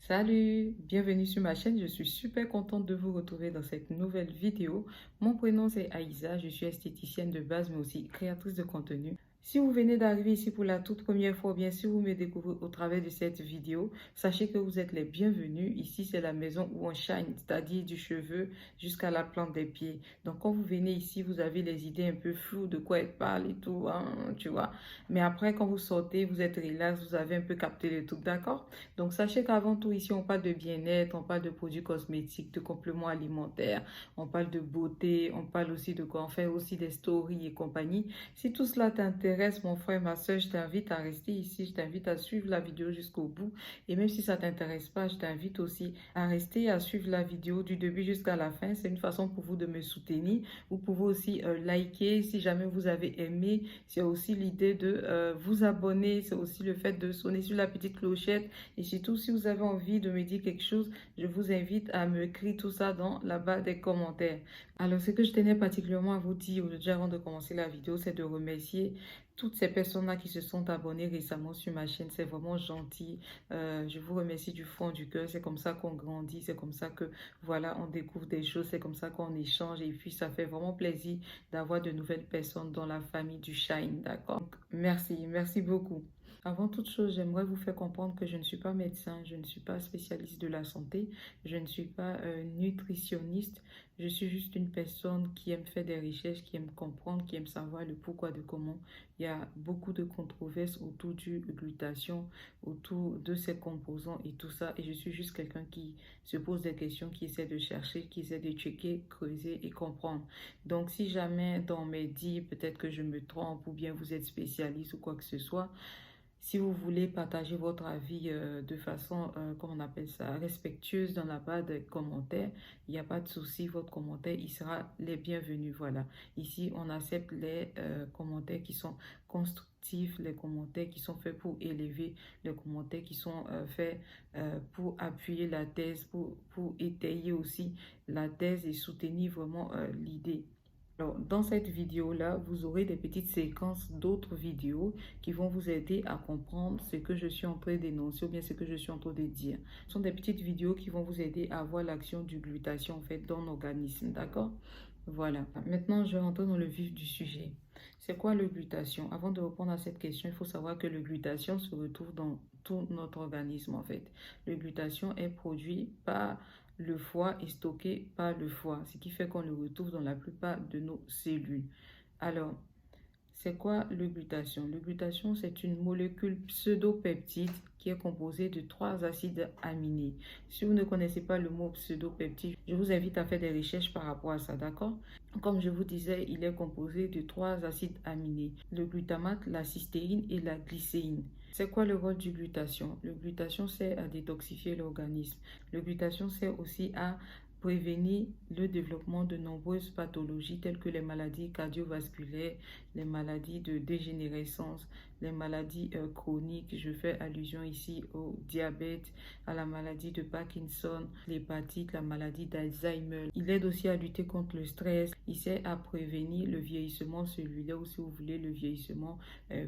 Salut, bienvenue sur ma chaîne. Je suis super contente de vous retrouver dans cette nouvelle vidéo. Mon prénom c'est Aïssa, je suis esthéticienne de base mais aussi créatrice de contenu. Si vous venez d'arriver ici pour la toute première fois, ou bien si vous me découvrez au travers de cette vidéo, sachez que vous êtes les bienvenus. Ici, c'est la maison où on shine, c'est-à-dire du cheveu jusqu'à la plante des pieds. Donc, quand vous venez ici, vous avez les idées un peu floues de quoi elle parle et tout, hein, tu vois. Mais après, quand vous sortez, vous êtes relax, vous avez un peu capté le truc, d'accord? Donc, sachez qu'avant tout, ici, on parle de bien-être, on parle de produits cosmétiques, de compléments alimentaires, on parle de beauté, on parle aussi de quoi, on fait aussi des stories et compagnie. Si tout cela t'intéresse, mon frère, ma soeur, je t'invite à rester ici, je t'invite à suivre la vidéo jusqu'au bout. Et même si ça t'intéresse pas, je t'invite aussi à rester, à suivre la vidéo du début jusqu'à la fin. C'est une façon pour vous de me soutenir. Vous pouvez aussi liker si jamais vous avez aimé. C'est aussi l'idée de vous abonner. C'est aussi le fait de sonner sur la petite clochette. Et surtout, si vous avez envie de me dire quelque chose, je vous invite à me écrire tout ça dans la barre des commentaires. Alors, ce que je tenais particulièrement à vous dire aujourd'hui avant de commencer la vidéo, c'est de remercier toutes ces personnes-là qui se sont abonnées récemment sur ma chaîne. C'est vraiment gentil. Je vous remercie du fond du cœur. C'est comme ça qu'on grandit. C'est comme ça que, voilà, on découvre des choses. C'est comme ça qu'on échange. Et puis, ça fait vraiment plaisir d'avoir de nouvelles personnes dans la famille du Shine. D'accord? Donc, merci. Merci beaucoup. Avant toute chose, j'aimerais vous faire comprendre que je ne suis pas médecin, je ne suis pas spécialiste de la santé, je ne suis pas nutritionniste, je suis juste une personne qui aime faire des recherches, qui aime comprendre, qui aime savoir le pourquoi de comment. Il y a beaucoup de controverses autour du glutation, autour de ses composants et tout ça. Et je suis juste quelqu'un qui se pose des questions, qui essaie de chercher, qui essaie de checker, creuser et comprendre. Donc, si jamais dans mes dits, peut-être que je me trompe ou bien vous êtes spécialiste ou quoi que ce soit, si vous voulez partager votre avis de façon, comment on appelle ça, respectueuse dans la barre des commentaires, il n'y a pas de souci, votre commentaire, il sera les bienvenus. Voilà. Ici, on accepte les commentaires qui sont constructifs, les commentaires qui sont faits pour élever, les commentaires qui sont faits pour appuyer la thèse, pour étayer aussi la thèse et soutenir vraiment l'idée. Alors, dans cette vidéo-là, vous aurez des petites séquences d'autres vidéos qui vont vous aider à comprendre ce que je suis en train d'énoncer ou bien ce que je suis en train de dire. Ce sont des petites vidéos qui vont vous aider à voir l'action du glutathion en fait dans l'organisme, d'accord? Voilà. Maintenant, je vais rentrer dans le vif du sujet. C'est quoi le glutathion? Avant de répondre à cette question, il faut savoir que le glutathion se retrouve dans tout notre organisme en fait. Le glutathion est produit par le foie est stocké par le foie, ce qui fait qu'on le retrouve dans la plupart de nos cellules. Alors, c'est quoi le glutathion? Le glutathion, c'est une molécule pseudopeptide qui est composée de trois acides aminés. Si vous ne connaissez pas le mot pseudopeptide, je vous invite à faire des recherches par rapport à ça, d'accord? Comme je vous disais, il est composé de trois acides aminés, le glutamate, la cystéine et la glycéine. C'est quoi le rôle du glutathion? Le glutathion sert à détoxifier l'organisme. Le glutathion sert aussi à prévenir le développement de nombreuses pathologies telles que les maladies cardiovasculaires, les maladies de dégénérescence, les maladies chroniques. Je fais allusion ici au diabète, à la maladie de Parkinson, l'hépatite, la maladie d'Alzheimer. Il aide aussi à lutter contre le stress. Il sert à prévenir le vieillissement cellulaire ou si vous voulez le vieillissement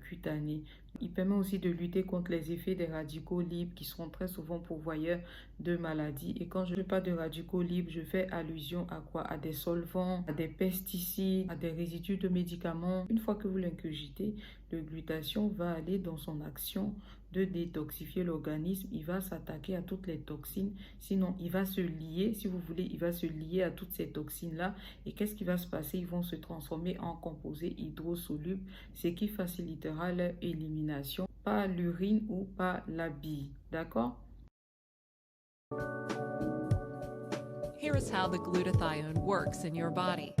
cutané. Il permet aussi de lutter contre les effets des radicaux libres qui sont très souvent pourvoyeurs de maladies. Et quand je parle de radicaux libres, je fais allusion à quoi? À des solvants, à des pesticides, à des résidus de médicaments. Une fois que vous l'ingurgitez, le glutathion va aller dans son action de détoxifier l'organisme. Il va s'attaquer à toutes les toxines. Sinon, il va se lier, si vous voulez, il va se lier à toutes ces toxines-là. Et qu'est-ce qui va se passer? Ils vont se transformer en composés hydrosolubles, ce qui facilitera leur élimination par l'urine ou par la bile. D'accord? Here is how the glutathione works in your body.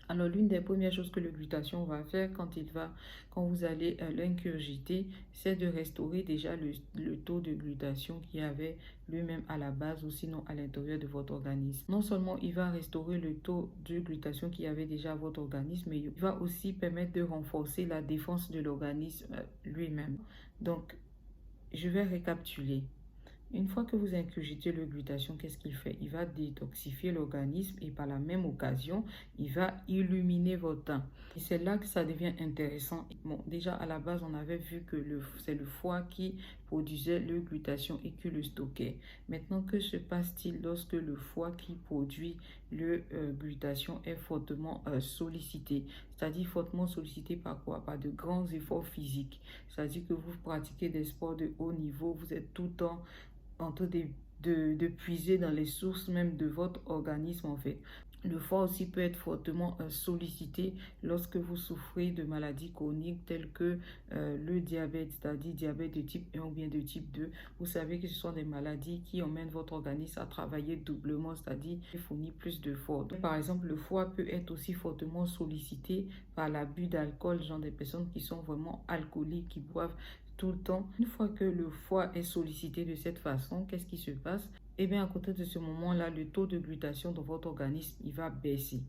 Alors, l'une des premières choses que le glutathion va faire quand vous allez l'ingurgiter, c'est de restaurer déjà le taux de glutathion qu'il y avait lui-même à la base ou sinon à l'intérieur de votre organisme. Non seulement il va restaurer le taux de glutathion qu'il y avait déjà à votre organisme, mais il va aussi permettre de renforcer la défense de l'organisme lui-même. Donc, je vais récapituler. Une fois que vous ingurgitez le glutathion, qu'est-ce qu'il fait? Il va détoxifier l'organisme et par la même occasion, il va illuminer votre teint. Et c'est là que ça devient intéressant. Bon, déjà à la base, on avait vu que c'est le foie qui produisait le glutathion et qui le stockait. Maintenant, que se passe-t-il lorsque le foie qui produit le glutathion est fortement sollicité? C'est-à-dire fortement sollicité par quoi? Par de grands efforts physiques. C'est-à-dire que vous pratiquez des sports de haut niveau, vous êtes tout le temps en train de puiser dans les sources même de votre organisme en fait. Le foie aussi peut être fortement sollicité lorsque vous souffrez de maladies chroniques telles que le diabète, c'est-à-dire diabète de type 1 ou bien de type 2. Vous savez que ce sont des maladies qui emmènent votre organisme à travailler doublement, c'est-à-dire qu'il fournit plus de force. Par exemple, le foie peut être aussi fortement sollicité par l'abus d'alcool, genre des personnes qui sont vraiment alcooliques, qui boivent tout le temps. Une fois que le foie est sollicité de cette façon, qu'est-ce qui se passe? Eh bien, à côté de ce moment-là, le taux de glutathion dans votre organisme, il va baisser.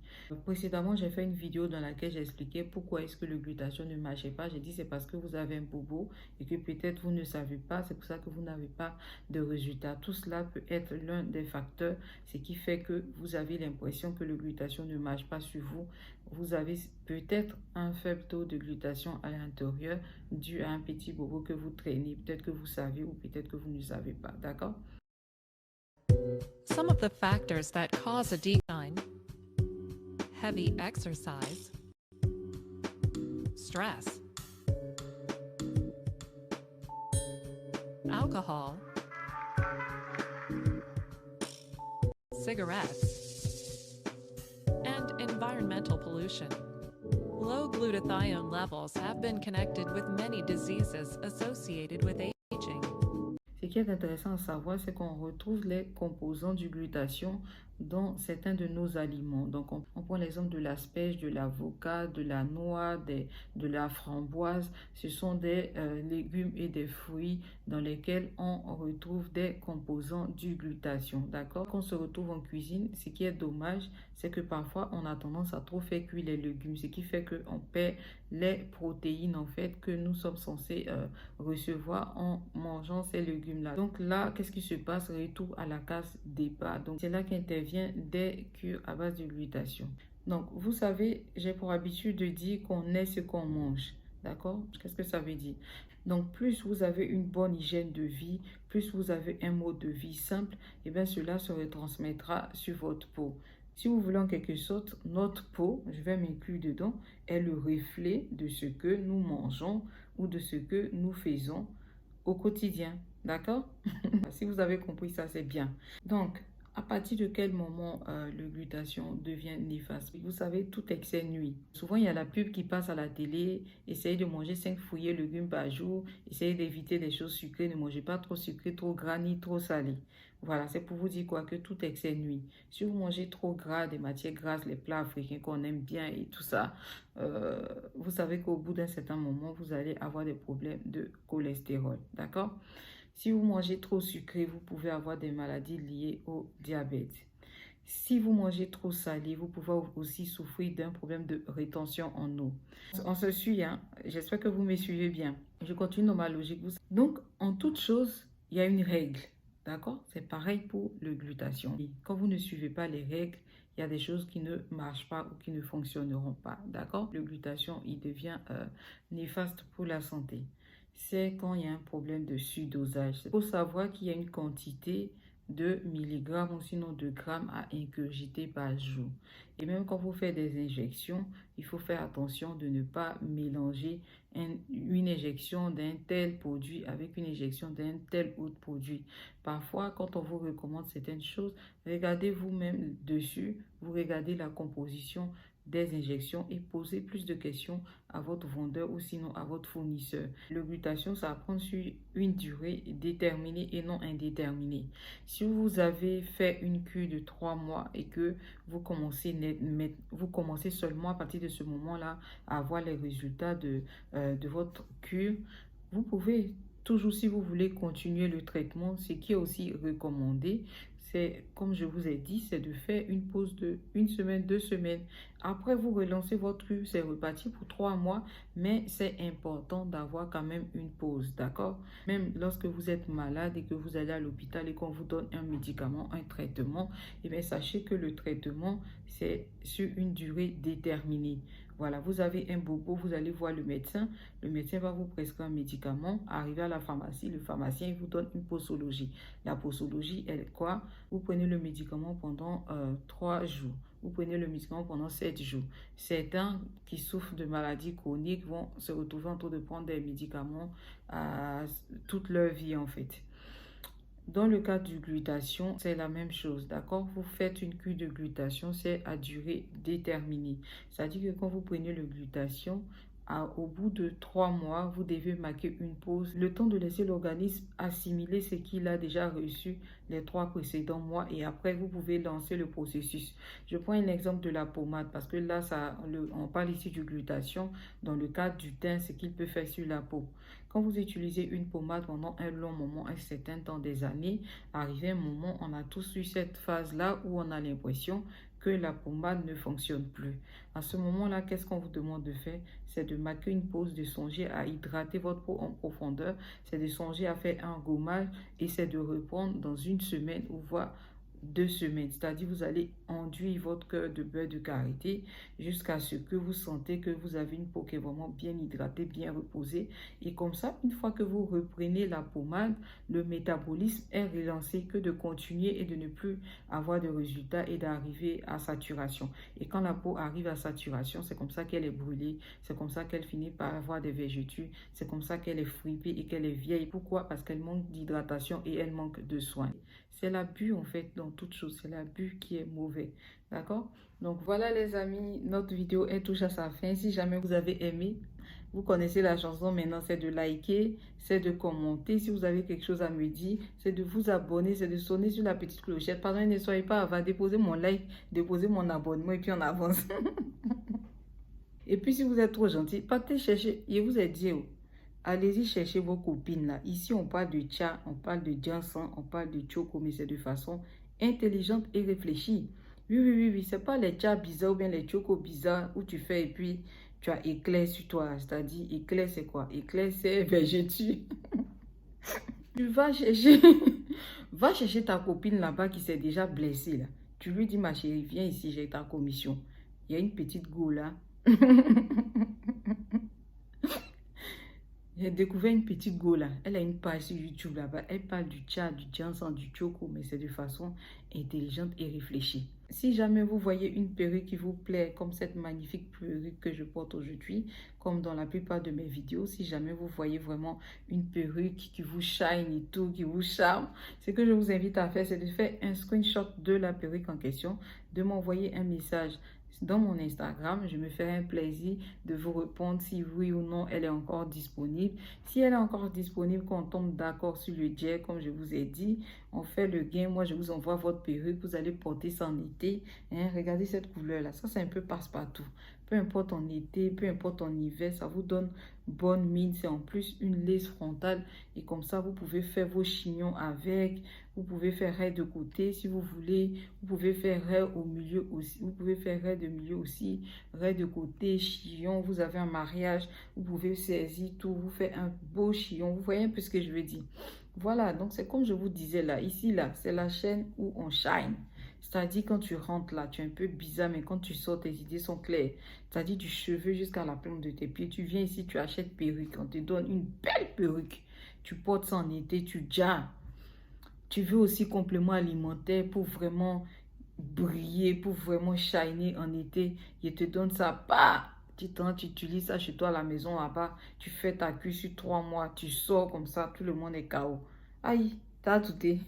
Précédemment, j'ai fait une vidéo dans laquelle j'expliquais pourquoi est-ce que le glutathion ne marchait pas. J'ai dit c'est parce que vous avez un bobo et que peut-être vous ne savez pas. C'est pour ça que vous n'avez pas de résultat. Tout cela peut être l'un des facteurs, ce qui fait que vous avez l'impression que le glutathion ne marche pas sur vous. Vous avez peut-être un faible taux de glutathion à l'intérieur dû à un petit bobo que vous traînez. Peut-être que vous savez ou peut-être que vous ne savez pas. D'accord? Some of the factors that cause a decline: heavy exercise, stress, alcohol, cigarettes, and environmental pollution. Low glutathione levels have been connected with many diseases associated with aging. Ce qui est intéressant à savoir, c'est qu'on retrouve les composants du glutathion dans certains de nos aliments. Donc, on prend l'exemple de l'asperge, de l'avocat, de la noix, de la framboise. Ce sont des légumes et des fruits dans lesquels on retrouve des composants du glutathion. D'accord? Quand on se retrouve en cuisine, ce qui est dommage, c'est que parfois, on a tendance à trop faire cuire les légumes, ce qui fait qu'on perd les protéines, en fait, que nous sommes censés recevoir en mangeant ces légumes-là. Donc là, qu'est-ce qui se passe? Retour à la case départ. Donc, c'est là qu'intervient des cures à base de glutathion. Donc, vous savez, j'ai pour habitude de dire qu'on est ce qu'on mange. D'accord? Qu'est-ce que ça veut dire? Donc, plus vous avez une bonne hygiène de vie, plus vous avez un mode de vie simple, et bien cela se retransmettra sur votre peau. Si vous voulez en quelque sorte, notre peau, je vais m'inclure dedans, est le reflet de ce que nous mangeons ou de ce que nous faisons au quotidien. D'accord? Si vous avez compris ça, c'est bien. Donc, à partir de quel moment le glutathion devient néfaste? Vous savez, tout excès nuit. Souvent, il y a la pub qui passe à la télé. Essayez de manger 5 fruits et légumes par jour. Essayez d'éviter des choses sucrées. Ne mangez pas trop sucré, trop gras, ni trop salé. Voilà, c'est pour vous dire quoi? Que tout excès nuit. Si vous mangez trop gras, des matières grasses, les plats africains qu'on aime bien et tout ça, vous savez qu'au bout d'un certain moment, vous allez avoir des problèmes de cholestérol. D'accord? Si vous mangez trop sucré, vous pouvez avoir des maladies liées au diabète. Si vous mangez trop salé, vous pouvez aussi souffrir d'un problème de rétention en eau. On se suit, hein? J'espère que vous me suivez bien. Je continue dans ma logique. Donc, en toute chose, il y a une règle. D'accord? C'est pareil pour le glutathion. Quand vous ne suivez pas les règles, il y a des choses qui ne marchent pas ou qui ne fonctionneront pas. D'accord? Le glutathion, il devient néfaste pour la santé. C'est quand il y a un problème de surdosage. Il faut savoir qu'il y a une quantité de milligrammes ou sinon de grammes à ingurgiter par jour. Et même quand vous faites des injections, il faut faire attention de ne pas mélanger une injection d'un tel produit avec une injection d'un tel autre produit. Parfois, quand on vous recommande certaines choses, regardez vous-même dessus, vous regardez la composition des injections et posez plus de questions à votre vendeur ou sinon à votre fournisseur. Le glutathion, ça prend sur une durée déterminée et non indéterminée. Si vous avez fait une cure de 3 mois et que vous commencez seulement à partir de ce moment-là à avoir les résultats de votre cure, vous pouvez toujours, si vous voulez continuer le traitement, ce qui est aussi recommandé, c'est, comme je vous ai dit, c'est de faire une pause de 1 semaine, 2 semaines. Après, vous relancez votre cure, c'est reparti pour 3 mois, mais c'est important d'avoir quand même une pause, d'accord? Même lorsque vous êtes malade et que vous allez à l'hôpital et qu'on vous donne un médicament, un traitement, eh bien, sachez que le traitement, c'est sur une durée déterminée. Voilà, vous avez un bobo, vous allez voir le médecin va vous prescrire un médicament, arrivé à la pharmacie, le pharmacien vous donne une posologie. La posologie, elle est quoi? Vous prenez le médicament pendant 3 jours, vous prenez le médicament pendant 7 jours. Certains qui souffrent de maladies chroniques vont se retrouver en train de prendre des médicaments toute leur vie en fait. Dans le cas du glutathion, c'est la même chose, d'accord? Vous faites une cure de glutathion, c'est à durée déterminée. C'est-à-dire que quand vous prenez le glutathion, au bout de 3 mois, vous devez marquer une pause, le temps de laisser l'organisme assimiler ce qu'il a déjà reçu les 3 précédents mois et après, vous pouvez lancer le processus. Je prends un exemple de la pommade parce que là, on parle ici du glutathion. Dans le cas du teint, ce qu'il peut faire sur la peau. Quand vous utilisez une pommade pendant un long moment, un certain temps, des années, arrivé un moment, on a tous eu cette phase-là où on a l'impression que la pommade ne fonctionne plus. À ce moment-là, qu'est-ce qu'on vous demande de faire? C'est de marquer une pause, de songer à hydrater votre peau en profondeur, c'est de songer à faire un gommage et c'est de reprendre dans 1 semaine ou voire 2 semaines. C'est-à-dire vous allez enduire votre cœur de beurre de karité jusqu'à ce que vous sentez que vous avez une peau qui est vraiment bien hydratée, bien reposée. Et comme ça, une fois que vous reprenez la pommade, le métabolisme est relancé que de continuer et de ne plus avoir de résultats et d'arriver à saturation. Et quand la peau arrive à saturation, c'est comme ça qu'elle est brûlée, c'est comme ça qu'elle finit par avoir des vergetures, c'est comme ça qu'elle est fripée et qu'elle est vieille. Pourquoi? Parce qu'elle manque d'hydratation et elle manque de soins. C'est l'abus en fait dans toute chose, c'est l'abus qui est mauvais, d'accord? Donc voilà les amis, notre vidéo est touche à sa fin. Si jamais vous avez aimé, vous connaissez la chanson maintenant, c'est de liker, c'est de commenter. Si vous avez quelque chose à me dire, c'est de vous abonner, c'est de sonner sur la petite clochette. Pardon, ne soyez pas avare, déposez mon like, déposez mon abonnement et puis on avance. Et puis si vous êtes trop gentil, partez chercher, je vous ai dit, allez-y chercher vos copines là. Ici, on parle de tcha, on parle de jansan, on parle de choco, mais c'est de façon intelligente et réfléchie. Oui. C'est pas les tcha bizarres ou bien les choco bizarres où tu fais et puis tu as éclair sur toi. C'est-à-dire, éclair, c'est quoi? Éclair, c'est vergeture. Tu vas chercher, va chercher ta copine là-bas qui s'est déjà blessée là. Tu lui dis, ma chérie, viens ici, j'ai ta commission. Il y a une petite go là. J'ai découvert une petite go là. Elle a une page sur YouTube là-bas. Elle parle du tcha, du jansan, du choco, mais c'est de façon intelligente et réfléchie. Si jamais vous voyez une perruque qui vous plaît, comme cette magnifique perruque que je porte aujourd'hui, comme dans la plupart de mes vidéos, si jamais vous voyez vraiment une perruque qui vous shine et tout, qui vous charme, ce que je vous invite à faire, c'est de faire un screenshot de la perruque en question, de m'envoyer un message dans mon Instagram. Je me ferai un plaisir de vous répondre si oui ou non elle est encore disponible. Si elle est encore disponible, qu'on tombe d'accord sur le jet, comme je vous ai dit, on fait le gain. Moi, je vous envoie votre perruque. Vous allez porter ça en été. Regardez cette couleur-là. Ça, c'est un peu passe-partout. Peu importe en été, peu importe en hiver, ça vous donne bonne mine. C'est en plus une lace frontale. Et comme ça, vous pouvez faire vos chignons avec. Vous pouvez faire raie de côté si vous voulez. Vous pouvez faire raie au milieu aussi. Vous pouvez faire raie de milieu aussi. Raie de côté, chignon. Vous avez un mariage. Vous pouvez saisir tout. Vous faites un beau chignon. Vous voyez un peu ce que je veux dire. Voilà, donc c'est comme je vous disais là. Ici, là, c'est la chaîne où on shine. C'est-à-dire quand tu rentres là, tu es un peu bizarre, mais quand tu sors, tes idées sont claires. C'est-à-dire du cheveu jusqu'à la plante de tes pieds. Tu viens ici, tu achètes perruque. On te donne une belle perruque. Tu portes ça en été, tu jailles. Tu veux aussi complément alimentaire pour vraiment briller, pour vraiment shiner en été. Je te donne ça. Bah, tu utilises ça chez toi à la maison là-bas. Tu fais ta cuisse sur 3 mois. Tu sors comme ça, tout le monde est KO. Aïe, t'as tout été.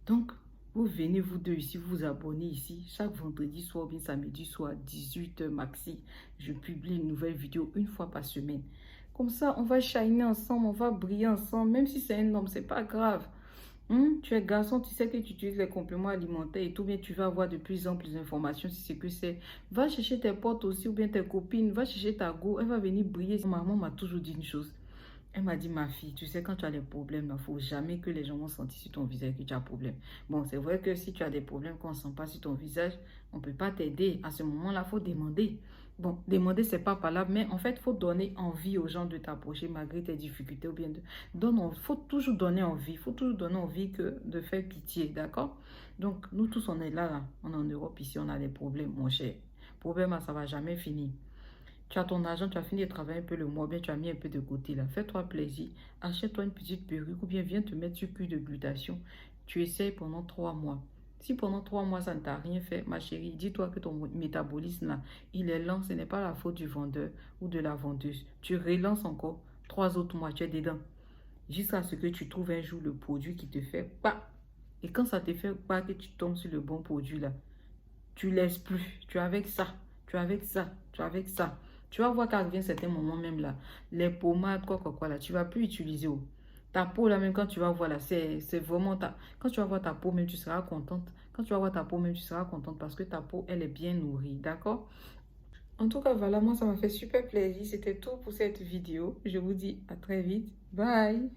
Donc, Vous venez, vous deux ici, vous vous abonnez ici. Chaque vendredi soir ou bien samedi soir, 18h maxi, je publie une nouvelle vidéo une fois par semaine. Comme ça, on va shiner ensemble, on va briller ensemble. Même si c'est un homme, c'est pas grave. Tu es garçon, tu sais que tu utilises les compléments alimentaires et tout, bien tu vas avoir de plus en plus d'informations si c'est que c'est. Va chercher tes potes aussi ou bien tes copines, va chercher ta go, elle va venir briller. Maman m'a toujours dit une chose. Elle m'a dit, ma fille, tu sais, quand tu as des problèmes, il ne faut jamais que les gens vont sentir sur ton visage que tu as un problème. Bon, c'est vrai que si tu as des problèmes qu'on ne sent pas sur ton visage, on ne peut pas t'aider. À ce moment-là, il faut demander. Bon, demander, c'est pas palable, mais en fait, il faut donner envie aux gens de t'approcher malgré tes difficultés ou bien de... Il faut toujours donner envie. Il faut toujours donner envie que de faire pitié, d'accord? Donc, nous tous, on est là, on est en Europe, ici, on a des problèmes, mon cher. Problème, ça ne va jamais finir. Tu as ton argent, tu as fini de travailler un peu le mois, bien tu as mis un peu de côté là. Fais-toi plaisir. Achète-toi une petite perruque ou bien viens te mettre sur cure de glutation. Tu essayes pendant 3 mois. Si pendant 3 mois ça ne t'a rien fait, ma chérie, dis-toi que ton métabolisme là, il est lent. Ce n'est pas la faute du vendeur ou de la vendeuse. Tu relances encore 3 autres mois, tu es dedans. Jusqu'à ce que tu trouves un jour le produit qui te fait pas. Et quand ça te fait pas, que tu tombes sur le bon produit là, tu laisses plus. Tu es avec ça. Tu es avec ça. Tu es avec ça. Tu vas voir qu'à un certain moment même là, les pommades, quoi là, tu vas plus utiliser. Ta peau là, même quand tu vas voir là, c'est vraiment ta... Quand tu vas voir ta peau même, tu seras contente. Quand tu vas voir ta peau même, tu seras contente parce que ta peau, elle est bien nourrie, d'accord? En tout cas, voilà, moi, ça m'a fait super plaisir. C'était tout pour cette vidéo. Je vous dis à très vite. Bye!